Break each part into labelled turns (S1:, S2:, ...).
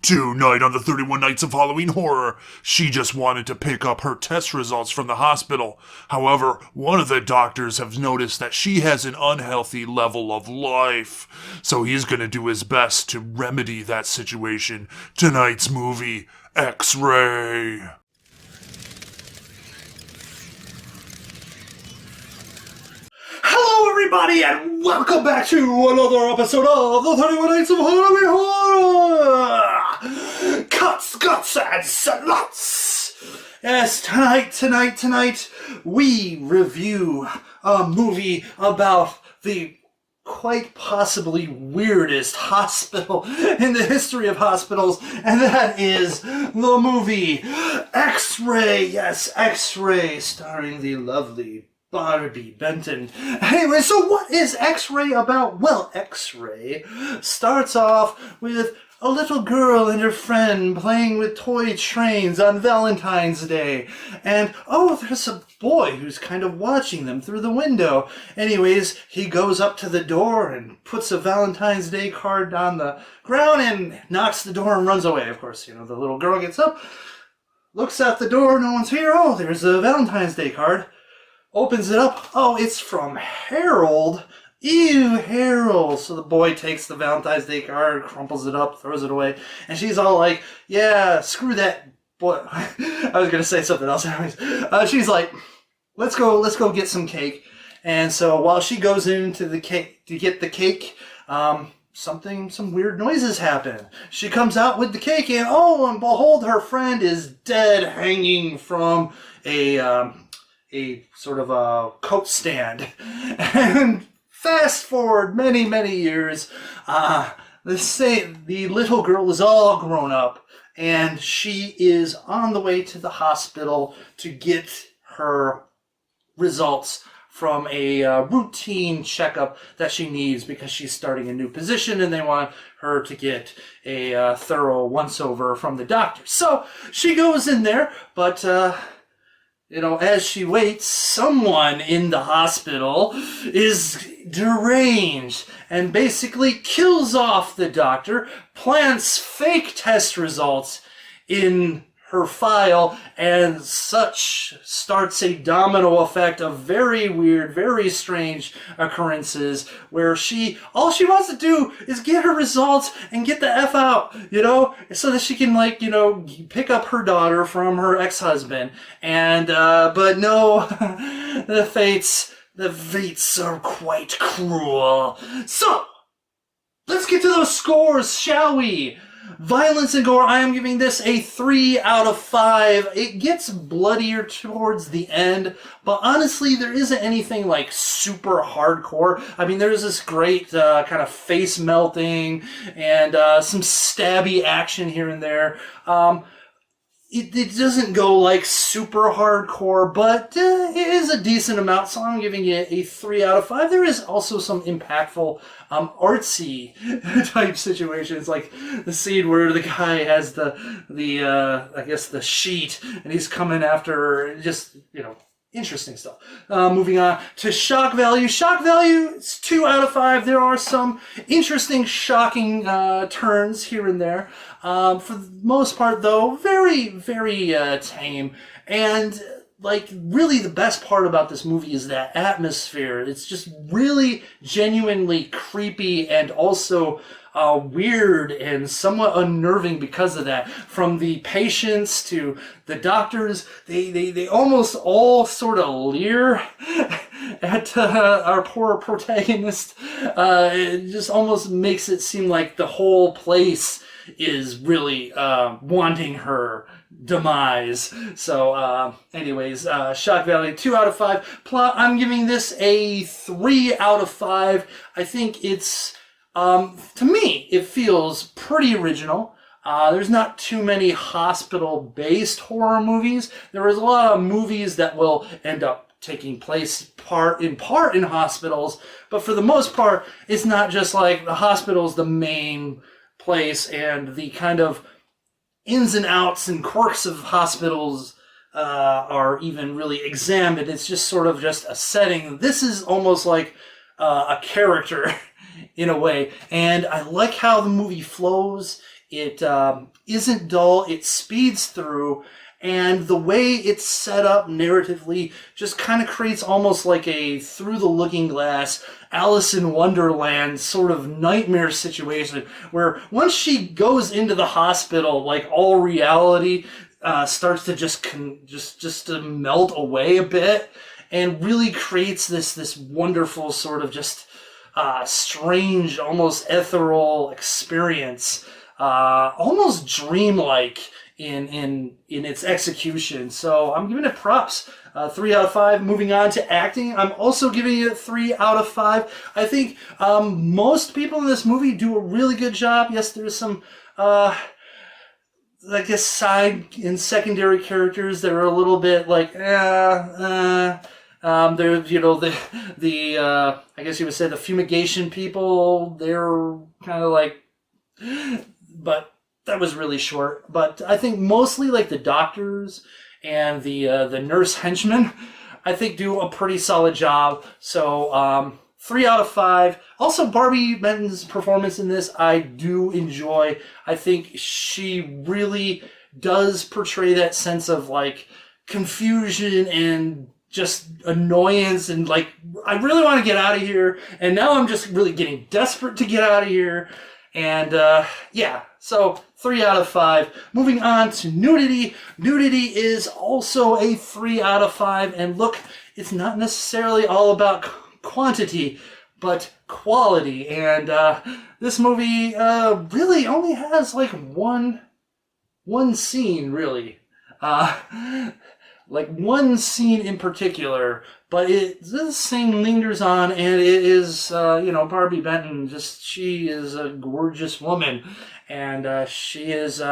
S1: Tonight on the 31 Nights of Halloween Horror, she just wanted to pick up her test results from the hospital. However, one of the doctors has noticed that she has an unhealthy level of life, so he's gonna do his best to remedy that situation. Tonight's movie, X-Ray.
S2: Hello everybody and welcome back to another episode of the 31 Nights of Halloween Horror! Cuts, guts, and sluts! Yes, tonight, we review a movie about the quite possibly weirdest hospital in the history of hospitals, and that is the movie X-Ray. Yes, X-Ray, starring the lovely Barbie Benton. Anyway, so what is X-Ray about? Well, X-Ray starts off with a little girl and her friend playing with toy trains on Valentine's Day. And, there's a boy who's kind of watching them through the window. Anyways, he goes up to the door and puts a Valentine's Day card on the ground and knocks the door and runs away. Of course, the little girl gets up, looks out the door, no one's here. Oh, there's a Valentine's Day card. Opens it up. Oh, it's from Harold. Ew, Harold. So the boy takes the Valentine's Day card, crumples it up, throws it away, and she's all like, yeah, screw that boy. I was going to say something else. She's like, let's go get some cake. And so while she goes into the cake to get the cake, some weird noises happen. She comes out with the cake and behold, her friend is dead, hanging from a sort of a coat stand. And fast forward many years, the little girl is all grown up and she is on the way to the hospital to get her results from a routine checkup that she needs because she's starting a new position and they want her to get a thorough once-over from the doctor. So she goes in there, but as she waits, someone in the hospital is deranged and basically kills off the doctor, plants fake test results in her file, and such starts a domino effect of very weird, very strange occurrences where all she wants to do is get her results and get the F out, so that she can pick up her daughter from her ex-husband. And, but no, the fates are quite cruel. So, let's get to those scores, shall we? Violence and gore, I am giving this a 3 out of 5. It gets bloodier towards the end, but honestly, there isn't anything like super hardcore. I mean, there's this great kind of face melting and some stabby action here and there. It doesn't go like super hardcore, but it is a decent amount, so I'm giving it a 3 out of 5. There is also some impactful, artsy type situations, like the scene where the guy has the sheet, and he's coming after her, just, interesting stuff. Moving on to shock value. Shock value is 2 out of 5. There are some interesting, shocking turns here and there. For the most part, though, very, very tame. And, really the best part about this movie is that atmosphere. It's just really genuinely creepy and also weird and somewhat unnerving because of that. From the patients to the doctors, they almost all sort of leer at our poor protagonist. It just almost makes it seem like the whole place is really wanting her demise. So anyways, shock value 2 out of 5. Plot, I'm giving this a 3 out of 5. I think it's to me it feels pretty original. There's not too many hospital-based horror movies. There is a lot of movies that will end up taking place part in hospitals, but for the most part, it's not just like the hospital's the main place and the kind of ins and outs and quirks of hospitals are even really examined. It's just sort of just a setting. This is almost like a character in a way, and I like how the movie flows. It isn't dull. It speeds through. And the way it's set up narratively just kind of creates almost like a through the looking glass, Alice in Wonderland sort of nightmare situation where once she goes into the hospital, like all reality starts to just to melt away a bit, and really creates this wonderful sort of just strange, almost ethereal experience, almost dreamlike in its execution. So I'm giving it props. 3 out of 5. Moving on to acting, I'm also giving it 3 out of 5. I think most people in this movie do a really good job. Yes, there's some I guess side and secondary characters that are a little bit like there's the I guess you would say the fumigation people. They're kind of like, but that was really short. But I think mostly like the doctors and the nurse henchmen, I think do a pretty solid job. So 3 out of 5. Also, Barbie Benton's performance in this, I do enjoy. I think she really does portray that sense of like confusion and just annoyance and like, I really want to get out of here. And now I'm just really getting desperate to get out of here. And yeah, so 3 out of 5. Moving on to Nudity. Nudity is also a 3 out of 5. And look, it's not necessarily all about quantity, but quality. And this movie really only has like one scene, really. Like one scene in particular, but this thing lingers on, and it is, Barbie Benton, she is a gorgeous woman, and she is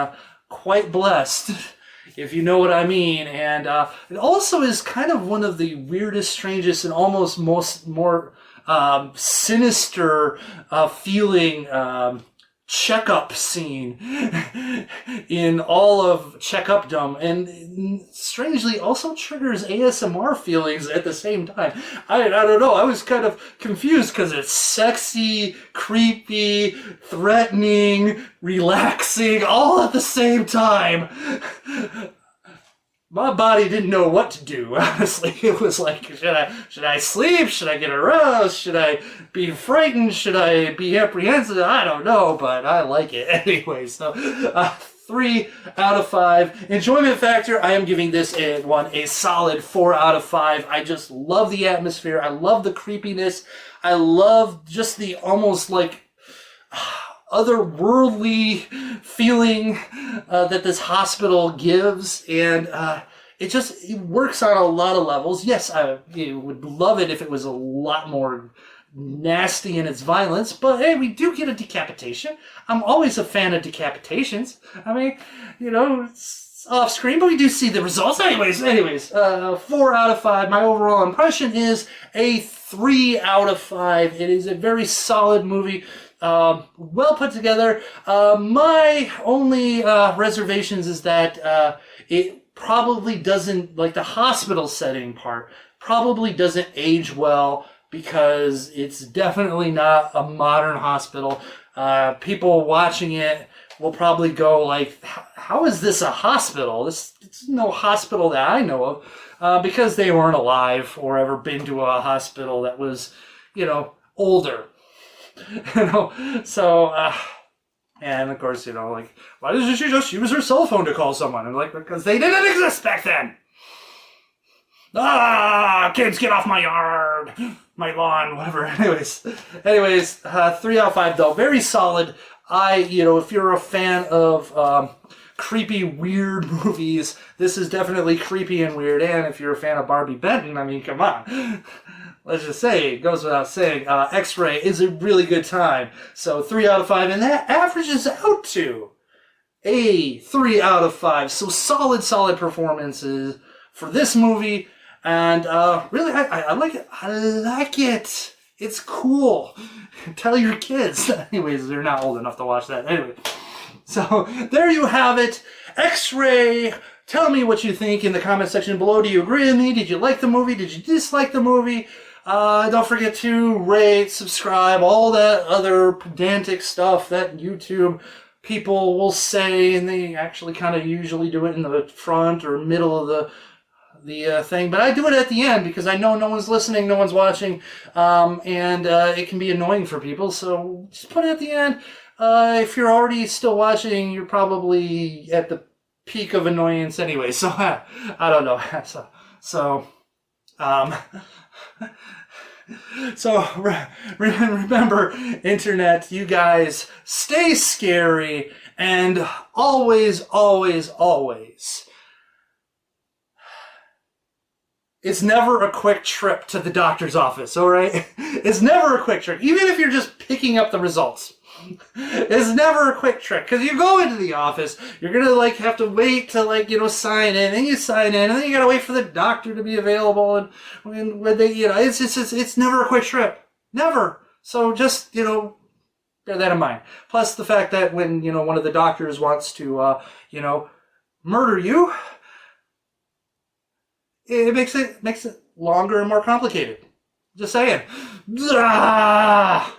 S2: quite blessed, if you know what I mean. And it also is kind of one of the weirdest, strangest, and almost more sinister feeling checkup scene in all of Checkupdom, and strangely also triggers ASMR feelings at the same time. I don't know, I was kind of confused because it's sexy, creepy, threatening, relaxing, all at the same time. My body didn't know what to do, honestly. It was like, should I sleep? Should I get aroused? Should I be frightened? Should I be apprehensive? I don't know, but I like it anyway. So, 3 out of 5. Enjoyment factor, I am giving this a solid 4 out of 5. I just love the atmosphere. I love the creepiness. I love just the almost like otherworldly feeling that this hospital gives, and it works on a lot of levels. Yes, I would love it if it was a lot more nasty in its violence, but hey, we do get a decapitation. I'm always a fan of decapitations. I mean, it's off screen, but we do see the results. Anyways, 4 out of 5. My overall impression is a 3 out of 5. It is a very solid movie. Well put together. My only reservations is that it probably doesn't, like the hospital setting part, probably doesn't age well because it's definitely not a modern hospital. People watching it will probably go like, how is this a hospital? It's no hospital that I know of, because they weren't alive or ever been to a hospital that was, older. So, and of course, like, why doesn't she just use her cell phone to call someone? And like, because they didn't exist back then. Kids, get off my yard, my lawn, whatever. Anyways, 3 out of 5 though, very solid. If you're a fan of creepy, weird movies, this is definitely creepy and weird. And if you're a fan of Barbie Benton, I mean, come on. Let's just say, it goes without saying, X-Ray is a really good time. So 3 out of 5, and that averages out to a 3 out of 5. So solid performances for this movie. And really, I like it. I like it. It's cool. Tell your kids. Anyways, they're not old enough to watch that. Anyway, so there you have it. X-Ray. Tell me what you think in the comment section below. Do you agree with me? Did you like the movie? Did you dislike the movie? Don't forget to rate, subscribe, all that other pedantic stuff that YouTube people will say, and they actually kind of usually do it in the front or middle of the thing, but I do it at the end because I know no one's listening, no one's watching, and it can be annoying for people, so just put it at the end. If you're already still watching, you're probably at the peak of annoyance anyway, so I don't know. So remember, internet, you guys, stay scary, and always, always, always, it's never a quick trip to the doctor's office, all right? It's never a quick trip, even if you're just picking up the results. It's never a quick trick, because you go into the office, you're gonna like have to wait to sign in, and you sign in, and then you gotta wait for the doctor to be available, and when they it's never a quick trip, never. So just bear that in mind. Plus the fact that when one of the doctors wants to murder you, it makes it longer and more complicated. Just saying. Ah!